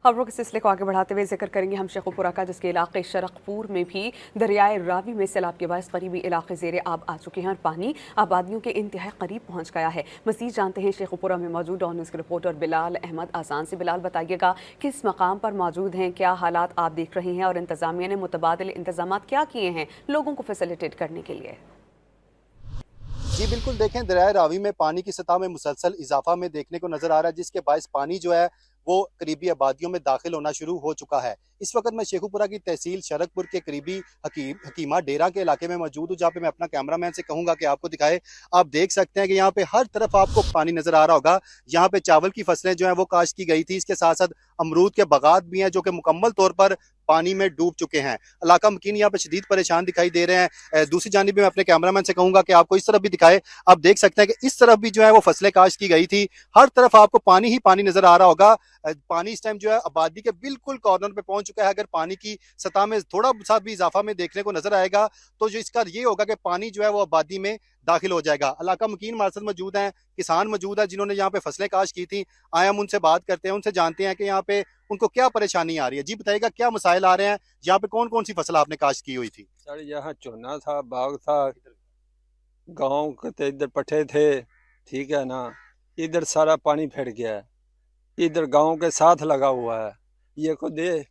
खबरों के सिलसिले को आगे बढ़ाते हुए जिक्र करेंगे हम शेखुपुरा का, जिसके इलाके शरकपुर में भी दरियाए रावी में सैलाब के बायस करीबी इलाके ज़ेरे आब आ चुके हैं और पानी आबादियों के इंतहाई करीब पहुंच गया है। मज़ीद जानते हैं शेखुपुरा में मौजूद ऑन न्यूज़ के रिपोर्टर बिलाल अहमद आसान से। बिलाल, बताइएगा किस मकाम पर मौजूद हैं, क्या हालात आप देख रहे हैं और इंतजामिया ने मुतबादिल इंतजाम क्या किए हैं लोगों को फैसिलिटेट करने के लिए? जी बिल्कुल, देखें दरियाए रावी में पानी की सतह में मुसलसल इजाफा में देखने को नजर आ रहा है, जिसके बायस पानी जो है वो करीबी आबादियों में दाखिल होना शुरू हो चुका है। इस वक्त मैं शेखुपुरा की तहसील शरकपुर के करीबी हकीमा डेरा के इलाके में मौजूद हूँ, जहाँ पे मैं अपना कैमरामैन से कहूंगा कि आपको दिखाए। आप देख सकते हैं कि यहाँ पे हर तरफ आपको पानी नजर आ रहा होगा। यहाँ पे चावल की फसलें जो है वो काश्त की गई थी, इसके साथ साथ अमरूद के बागात भी हैं जो कि मुकम्मल तौर पर पानी में डूब चुके हैं। इलाका मकीन यहाँ पे शदीद परेशान दिखाई दे रहे हैं। दूसरी जानिब मैं अपने कैमरामैन से कहूंगा कि आपको इस तरफ भी दिखाए। आप देख सकते हैं कि इस तरफ भी जो है वो फसलें काश्त की गई थी, हर तरफ आपको पानी ही पानी नजर आ रहा होगा। पानी इस टाइम जो है आबादी के बिल्कुल कॉर्नर पे पहुंच चुका है। अगर पानी की सतह में थोड़ा सा भी इजाफा में देखने को नजर आएगा तो जो इसका ये होगा कि पानी जो है वो आबादी में दाखिल हो जाएगा। इलाका मकीन हमारे साथ मौजूद हैं, किसान मौजूद है जिन्होंने यहाँ पे फसलें काश्त की थी। आए हम उनसे बात करते हैं, उनसे जानते हैं कि यहाँ पे उनको क्या परेशानी आ रही है। जी बताइएगा, क्या मसाइल आ रहे हैं, यहाँ पे कौन कौन सी फसल आपने काश्त की हुई थी? सर यहाँ चोना था, बाग था, गाँव के इधर पट्टे थे, ठीक है ना। इधर सारा पानी फैल गया है, इधर गांव के साथ लगा हुआ है। ये को दे,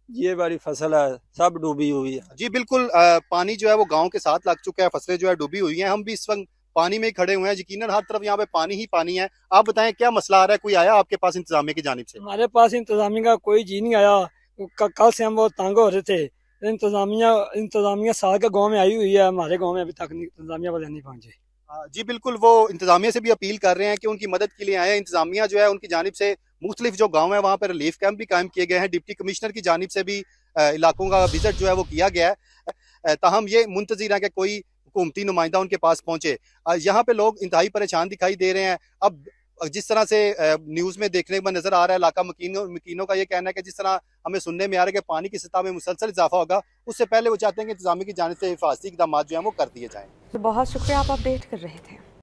ये वाली फसल है सब डूबी हुई है। जी बिल्कुल, पानी जो है वो गांव के साथ लग चुका है, फसलें जो है डूबी हुई हैं। हम भी इस वक्त पानी में ही खड़े हुए हैं, यकीनन हर तरफ यहाँ पे पानी ही पानी है। आप बताएं क्या मसला आ रहा है, कोई आया आपके पास इंतजामिया की जानिब से? हमारे पास इंतजामिया का कोई जी नहीं आया। कल से हम बहुत तंग हो रहे थे। इंतजामिया इंतजामिया साल के गांव में आई हुई है, हमारे गांव में अभी तक इंतजामिया वाले नहीं पहुंचे। जी बिल्कुल, वो इंतजामिया से भी अपील कर रहे हैं कि उनकी मदद के लिए आए। इंतजामिया जो है उनकी जानिब से मुख्तलिफ जो गाँव है वहाँ पर रिलीफ कैंप भी कायम किए गए हैं। डिप्टी कमिश्नर की जानिब से भी इलाकों का विजिट जो है वो किया गया है। ताहम ये मुंतजिर है कि कोई हुकूमती नुमाइंदा उनके पास पहुंचे। यहाँ पे लोग इंतहाई परेशान दिखाई दे रहे हैं। अब जिस तरह से न्यूज़ में देखने में नजर आ रहा है, इलाका मकीनों का ये कहना है कि जिस तरह हमें सुनने में आ रहा है कि पानी की सतह में मुसलसल इजाफा होगा, उससे पहले वो चाहते हैं कि इंतजामिया की जानिब से हिफाजती इक़दाम जो है वो कर दिए जाएं। बहुत शुक्रिया, आप अपडेट कर रहे थे।